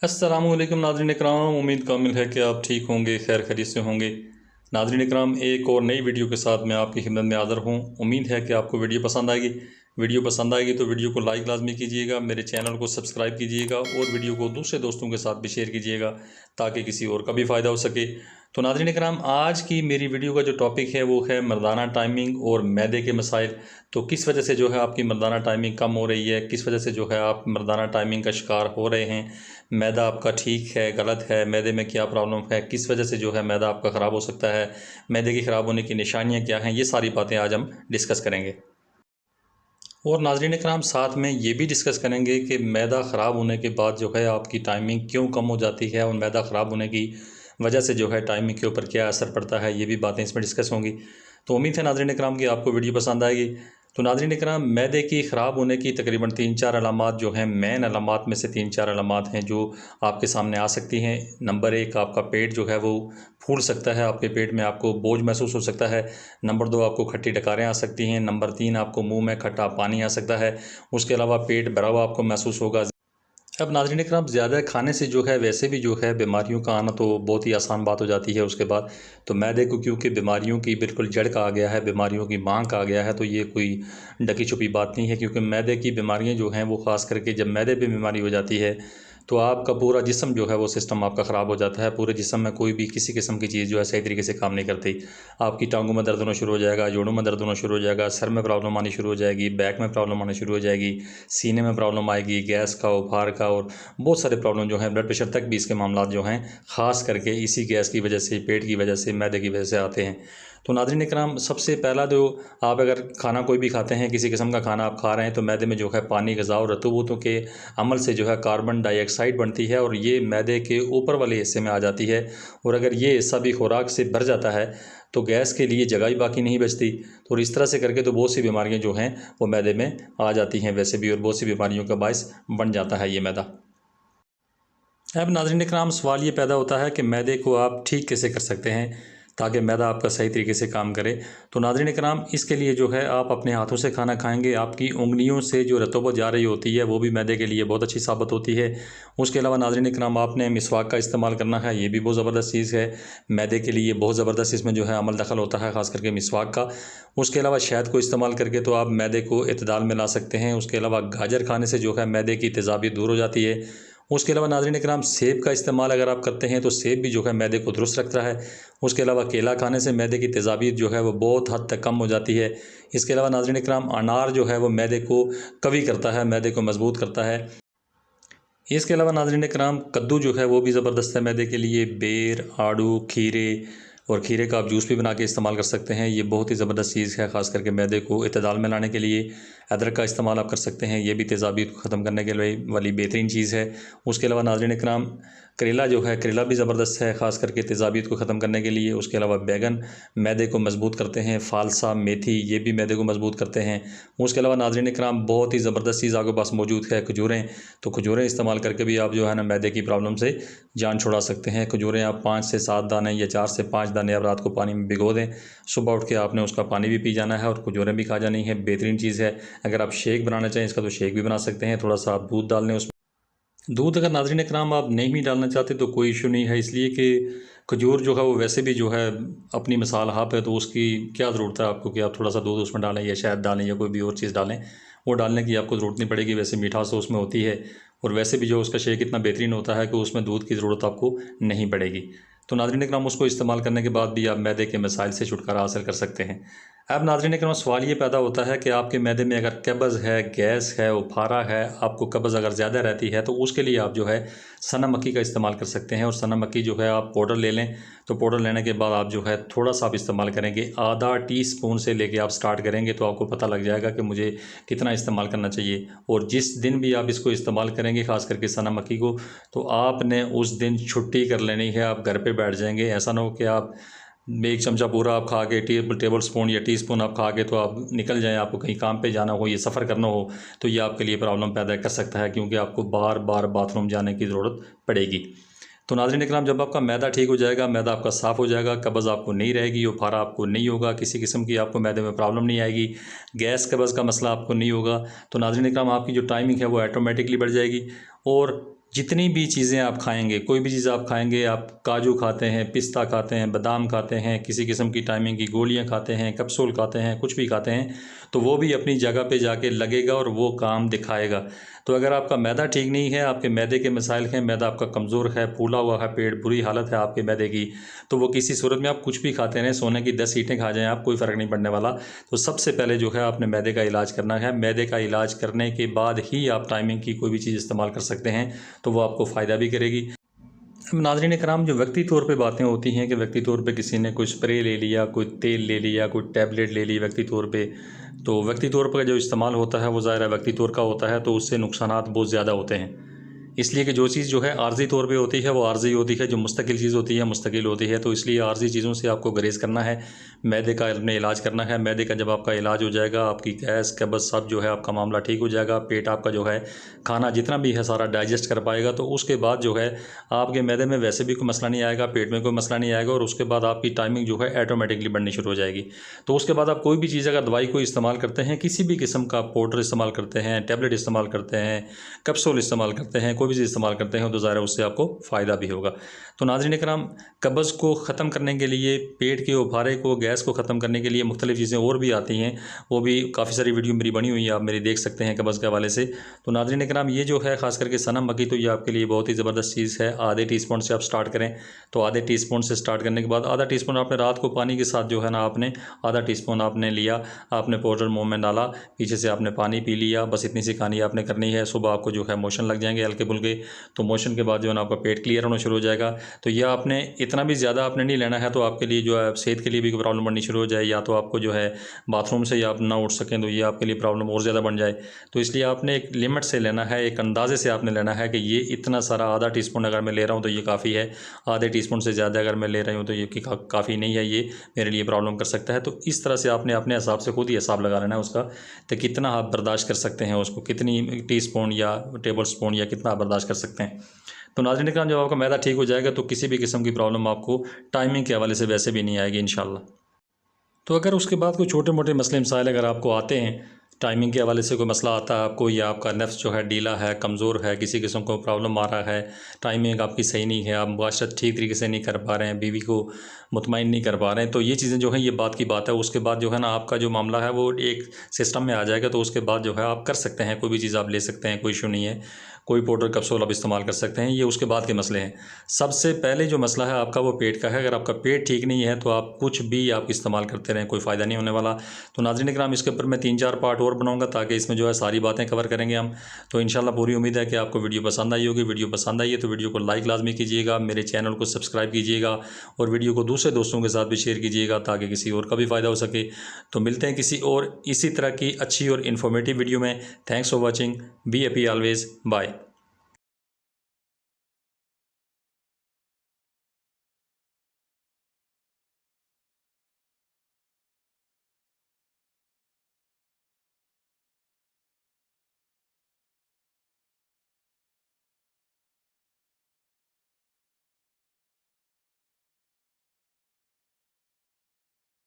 अस्सलामुअलैकुम नाज़रीन इकराम, उम्मीद कामिल है कि आप ठीक होंगे, खैर खैरियत से होंगे। नाज़रीन इकराम, एक और नई वीडियो के साथ मैं आपकी खिदमत में हाज़िर हूँ। उम्मीद है कि आपको वीडियो पसंद आएगी। वीडियो पसंद आएगी तो वीडियो को लाइक लाजमी कीजिएगा, मेरे चैनल को सब्सक्राइब कीजिएगा और वीडियो को दूसरे दोस्तों के साथ भी शेयर कीजिएगा ताकि किसी और का भी फ़ायदा हो सके। तो नाज़रीन इकराम, आज की मेरी वीडियो का जो टॉपिक है वो है मर्दाना टाइमिंग और मैदे के मसाइल। तो किस वजह से जो है आपकी मर्दाना टाइमिंग कम हो रही है, किस वजह से जो है आप मर्दाना टाइमिंग का शिकार हो रहे हैं, मैदा आपका ठीक है गलत है, मैदे में क्या प्रॉब्लम है, किस वजह से जो है मैदा आपका ख़राब हो सकता है, मैदे की ख़राब होने की निशानियाँ क्या हैं, ये सारी बातें आज हम डिस्कस करेंगे। और नाज़रीन इकराम, साथ में ये भी डिस्कस करेंगे कि मैदा ख़राब होने के बाद जो है आपकी टाइमिंग क्यों कम हो जाती है और मैदा ख़राब होने की वजह से जो है टाइमिंग के ऊपर क्या असर पड़ता है, ये भी बातें इसमें डिस्कस होंगी। तो उम्मीद है नाज़रीन इकराम कि आपको वीडियो पसंद आएगी। तो नाज़रीन इकराम, मैदे की ख़राब होने की तकरीबन 3-4 अलामात जो हैं, मेन अलामात में से 3-4 अलामात हैं जो आपके सामने आ सकती हैं। नंबर 1, आपका पेट जो है वो फूल सकता है, आपके पेट में आपको बोझ महसूस हो सकता है। नंबर 2, आपको खट्टी डकारें आ सकती हैं। नंबर 3, आपको मुंह में खट्टा पानी आ सकता है। उसके अलावा पेट भरा हुआ आपको महसूस होगा। अब नाज़रीन इकराम, ज़्यादा खाने से जो है वैसे भी जो है बीमारियों का आना तो बहुत ही आसान बात हो जाती है उसके बाद। तो मैदे को क्योंकि बीमारियों की बिल्कुल जड़ कहा गया है, बीमारियों की माँ कहा गया है, तो ये कोई ढकी छुपी बात नहीं है, क्योंकि मैदे की बीमारियाँ जो हैं वो ख़ास करके जब मैदे पे बीमारी हो जाती है तो आपका पूरा जिस्म जो है वो सिस्टम आपका ख़राब हो जाता है। पूरे जिस्म में कोई भी किसी किस्म की चीज़ जो है सही तरीके से काम नहीं करती। आपकी टांगों में दर्द होना शुरू हो जाएगा, जोड़ों में दर्द होना शुरू हो जाएगा, सर में प्रॉब्लम आनी शुरू हो जाएगी, बैक में प्रॉब्लम आनी शुरू हो जाएगी, सीने में प्रॉब्लम आएगी, गैस का, उफार का और बहुत सारे प्रॉब्लम जो हैं, ब्लड प्रेशर तक भी इसके मामला जो हैं ख़ास करके इसी गैस की वजह से, पेट की वजह से, मैदे की वजह से आते हैं। तो नाज़रीन इकराम, सबसे पहला जो आप अगर खाना कोई भी खाते हैं, किसी किस्म का खाना आप खा रहे हैं, तो मैदे में जो है पानी, ग़िज़ा और रतूबतों के अमल से जो है कार्बन डाइऑक्साइड बनती है और ये मैदे के ऊपर वाले हिस्से में आ जाती है। और अगर ये हिस्सा भी खुराक से भर जाता है तो गैस के लिए जगह ही बाकी नहीं बचती। तो इस तरह से करके तो बहुत सी बीमारियाँ जो हैं वो मैदे में आ जाती हैं वैसे भी, और बहुत सी बीमारियों का बायस बन जाता है ये मैदा। अब नाज़रीन इकराम, सवाल ये पैदा होता है कि मैदे को आप ठीक कैसे कर सकते हैं ताकि मैदा आपका सही तरीके से काम करे। तो नाज़रीन इकराम, इसके लिए जो है आप अपने हाथों से खाना खाएंगे, आपकी उंगलियों से जो रतूबत जा रही होती है वो भी मैदे के लिए बहुत अच्छी साबित होती है। उसके अलावा नाज़रीन इकराम, आपने मिसवाक का इस्तेमाल करना है, ये भी बहुत ज़बरदस्त चीज़ है मैदे के लिए, बहुत ज़बरदस्त इसमें जो है अमल दखल होता है, ख़ास करके मिसवाक का। उसके अलावा शहद को इस्तेमाल करके तो आप मैदे को इत्तदाल में ला सकते हैं। उसके अलावा गाजर खाने से जो है मैदे की तेज़ाबियत दूर हो जाती है। उसके अलावा नाज़रीन इकराम, सेब का इस्तेमाल अगर आप करते हैं तो सेब भी जो है मैदे को दुरुस्त रखता है। उसके अलावा केला खाने से मैदे की तेज़ाबियत जो है वो बहुत हद तक कम हो जाती है। इसके अलावा नाज़रीन इकराम, अनार जो है वो मैदे को कवी करता है, मैदे को मज़बूत करता है। इसके अलावा नाज़रीन इकराम, कद्दू जो है वो भी ज़बरदस्त है मैदे के लिए। बेर, आड़ू, खीरे, और खीरे का आप जूस भी बना के इस्तेमाल कर सकते हैं, ये बहुत ही ज़बरदस्त चीज़ है ख़ास करके मैदे को इत्तदाल में लाने के लिए। अदरक का इस्तेमाल आप कर सकते हैं, ये भी तेज़ाबियत को ख़त्म करने के लिए वाली बेहतरीन चीज़ है। उसके अलावा नाज़रीन इकराम, करेला जो है, करेला भी ज़बरदस्त है ख़ास करके तेज़ाबियत को ख़त्म करने के लिए। उसके अलावा बैगन मैदे को मज़बूत करते हैं, फ़ालसा, मेथी, ये भी मैदे को मज़बूत करते हैं। उसके अलावा नाज़रीन इकराम, बहुत ही ज़बरदस्त चीज़ आपके पास मौजूद है, खजूरें। तो खजूरें इस्तेमाल करके भी आप जो है ना मैदे की प्रॉब्लम से जान छुड़ा सकते हैं। खजूरें आप 5 से 7 दाने या 4 से 5 दाने आप रात को पानी में भिगो दें, सुबह उठ के आपने उसका पानी भी पी जाना है और खजूरें भी खा जानी है, बेहतरीन चीज़ है। अगर आप शेक बनाना चाहें इसका तो शेक भी बना सकते हैं, थोड़ा सा आप दूध डाल लें उसमें। दूध अगर नाज़रीन इकराम आप नहीं भी डालना चाहते तो कोई इशू नहीं है, इसलिए कि खजूर जो है वो वैसे भी जो है अपनी मिसाल आप है, तो उसकी क्या ज़रूरत है आपको कि आप थोड़ा सा दूध उसमें डालें या शहद डालें या कोई भी और चीज़ डालें, वो डालने की आपको ज़रूरत नहीं पड़ेगी। वैसे मिठास तो उसमें होती है और वैसे भी जो उसका शेक इतना बेहतरीन होता है कि उसमें दूध की ज़रूरत आपको नहीं पड़ेगी। तो नाज़रीन इकराम, उसको इस्तेमाल करने के बाद भी आप मैदे के मसाइल से छुटकारा हासिल कर सकते हैं। अब नाज़रीन इकराम, सवाल ये पैदा होता है कि आपके मैदे में अगर कब्ज़ है, गैस है, उफारा है, आपको कब्ज़ अगर ज़्यादा रहती है तो उसके लिए आप जो है सना मक्की का इस्तेमाल कर सकते हैं। और सना मक्की जो है आप पाउडर ले लें, तो पाउडर लेने के बाद आप जो है थोड़ा सा आप इस्तेमाल करेंगे, आधा टीस्पून से लेके आप स्टार्ट करेंगे तो आपको पता लग जाएगा कि मुझे कितना इस्तेमाल करना चाहिए। और जिस दिन भी आप इसको इस्तेमाल करेंगे, ख़ास करके सना मक्की को, तो आपने उस दिन छुट्टी कर लेनी है, आप घर पे बैठ जाएंगे। ऐसा ना हो कि आप एक चमचा पूरा आप खा के, टेबल स्पून या टीस्पून आप खा के तो आप निकल जाएं, आपको कहीं काम पे जाना हो, ये सफ़र करना हो, तो ये आपके लिए प्रॉब्लम पैदा कर सकता है, क्योंकि आपको बार बार बाथरूम जाने की ज़रूरत पड़ेगी। तो नाज़रीन इकराम, जब आपका मैदा ठीक हो जाएगा, मैदा आपका साफ़ हो जाएगा, कब्ज़ आपको नहीं रहेगी, उफारा आपको नहीं होगा, किसी किस्म की आपको मैदे में प्रॉब्लम नहीं आएगी, गैस कब्ज़ का मसला आपको नहीं होगा, तो नाज़रीन इकराम, आपकी जो टाइमिंग है वो ऑटोमेटिकली बढ़ जाएगी। और जितनी भी चीज़ें आप खाएंगे, कोई भी चीज़ आप खाएंगे, आप काजू खाते हैं, पिस्ता खाते हैं, बादाम खाते हैं, किसी किस्म की टाइमिंग की गोलियां खाते हैं, कैप्सूल खाते हैं, कुछ भी खाते हैं, तो वो भी अपनी जगह पे जाके लगेगा और वो काम दिखाएगा। तो अगर आपका मैदा ठीक नहीं है, आपके मैदे के मसाइल हैं, मैदा आपका कमज़ोर है, फूला हुआ है पेट, बुरी हालत है आपके मैदे की, तो वो किसी सूरत में आप कुछ भी खाते रहें, सोने की 10 ईंटें खा जाएँ आप, कोई फ़र्क नहीं पड़ने वाला। तो सबसे पहले जो है आपने मैदे का इलाज करना है। मैदे का इलाज करने के बाद ही आप टाइमिंग की कोई भी चीज़ इस्तेमाल कर सकते हैं, तो वो आपको फ़ायदा भी करेगी। अब नाज़रीन कराम, जो व्यक्ति तौर पे बातें होती हैं कि व्यक्ति तौर पे किसी ने कोई स्प्रे ले लिया, कोई तेल ले लिया, कोई टैबलेट ले ली व्यक्ति तौर पे, तो व्यक्ति तौर पर जो इस्तेमाल होता है वो ज़ाहिर है व्यक्ति तौर का होता है, तो उससे नुकसानात बहुत ज़्यादा होते हैं। इसलिए कि जो चीज़ जो है आर्जी तौर पे होती है वो आर्जी होती है, जो मुस्तकिल चीज़ होती है मुस्तकिल होती है। तो इसलिए आर्जी चीज़ों से आपको गुरेज करना है, मैदे का अपने इलाज करना है। मैदे का जब आपका इलाज हो जाएगा, आपकी गैस कब्ज़ सब जो है आपका मामला ठीक हो जाएगा, पेट आपका जो है खाना जितना भी है सारा डाइजेस्ट कर पाएगा, तो उसके बाद जो है आपके मैदे में वैसे भी कोई मसला नहीं आएगा, पेट में कोई मसला नहीं आएगा, और उसके बाद आपकी टाइमिंग जो है ऑटोमेटिकली बढ़नी शुरू हो जाएगी। तो उसके बाद आप कोई भी चीज़ अगर दवाई को इस्तेमाल करते हैं, किसी भी किस्म का पाउडर इस्तेमाल करते हैं, टैबलेट इस्तेमाल करते हैं, कैप्सूल इस्तेमाल करते हैं, कोई भी चीज़ इस्तेमाल करते हैं, तो ज़ाहिर है उससे आपको फ़ायदा भी होगा। तो नाज़रीन कराम, कब्ज़ को ख़त्म करने के लिए, पेट के उभारे को, गैस को ख़त्म करने के लिए मुख्तलिफ़ चीज़ें और भी आती हैं, वो भी काफ़ी सारी वीडियो मेरी बनी हुई है, आप मेरी देख सकते हैं कब्ज़ के हवाले से। तो नाज़रीन कराम, ये जो है ख़ास करके सनम मक्की, तो ये आपके लिए बहुत ही ज़बरदस्त चीज़ है। आधे टीस्पून से आप स्टार्ट करें, तो आधे टीस्पून से स्टार्ट करने के बाद आधा टीस्पून आपने रात को पानी के साथ जो है ना, आपने आधा टीस्पून आपने लिया, आपने पाउडर मुँह में डाला, पीछे से आपने पानी पी लिया, बस इतनी सी कहानी आपने करनी है। सुबह आपको जो है मोशन लग जाएंगे हल्के फुल्के, तो मोशन के बाद जो है ना आपका पेट क्लियर होना शुरू हो जाएगा। तो यह आपने इतना भी ज़्यादा आपने नहीं लेना है, तो आपके लिए जो है सेहत के लिए भी प्रॉब्लम बढ़नी शुरू हो जाए, या तो आपको जो है बाथरूम से या आप ना उठ सकें, तो ये आपके लिए प्रॉब्लम और ज़्यादा बन जाए। तो इसलिए आपने एक लिमिट से लेना है, एक अंदाजे से आपने लेना है कि ये इतना सारा आधा टीस्पून अगर मैं ले रहा हूँ तो ये काफ़ी है, आधे टीस्पून से ज़्यादा अगर मैं ले रही हूँ तो ये काफ़ी नहीं है, ये मेरे लिए प्रॉब्लम कर सकता है। तो इस तरह से आपने अपने हिसाब से खुद ही हिसाब लगा लेना है उसका, तो कितना आप बर्दाश्त कर सकते हैं उसको, कितनी टीस्पून या टेबल स्पून या कितना आप बर्दाश्त कर सकते हैं। तो नाज़रीन कराम, जब आपका मैदा ठीक हो जाएगा तो किसी भी किस्म की प्रॉब्लम आपको टाइमिंग के हवाले से वैसे भी नहीं आएगी इंशाल्लाह। तो अगर उसके बाद कोई छोटे मोटे मसले मसाइल अगर आपको आते हैं, टाइमिंग के हवाले से कोई मसला आता है आपको, या आपका नफ्स जो है ढीला है, कमज़ोर है, किसी किस्म को प्रॉब्लम आ रहा है, टाइमिंग आपकी सही नहीं है, आप मुबाशरत ठीक तरीके से नहीं कर पा रहे हैं, बीवी को मुतमईन नहीं कर पा रहे हैं, तो ये चीज़ें जो हैं ये बात की बात है। उसके बाद जो है ना आपका जो मामला है वो एक सिस्टम में आ जाएगा, तो उसके बाद जो है आप कर सकते हैं, कोई भी चीज़ आप ले सकते हैं, कोई इशू नहीं है, कोई पाउडर कैप्सूल आप इस्तेमाल कर सकते हैं। ये उसके बाद के मसले हैं। सबसे पहले जो मसला है आपका वो पेट का है। अगर आपका पेट ठीक नहीं है तो आप कुछ भी आप इस्तेमाल करते रहें, कोई फ़ायदा नहीं होने वाला। तो नाज़रीन कराम, इसके ऊपर मैं 3-4 पार्ट और बनाऊंगा, ताकि इसमें जो है सारी बातें कवर करेंगे हम। तो इंशाल्लाह पूरी उम्मीद है कि आपको वीडियो पसंद आई होगी। वीडियो पसंद आई है तो वीडियो को लाइक लाजमी कीजिएगा, मेरे चैनल को सब्सक्राइब कीजिएगा, और वीडियो को दूसरे दोस्तों के साथ भी शेयर कीजिएगा, ताकि किसी और का भी फ़ायदा हो सके। तो मिलते हैं किसी और इसी तरह की अच्छी और इन्फॉर्मेटिव वीडियो में। Thanks for watching, be happy always, bye.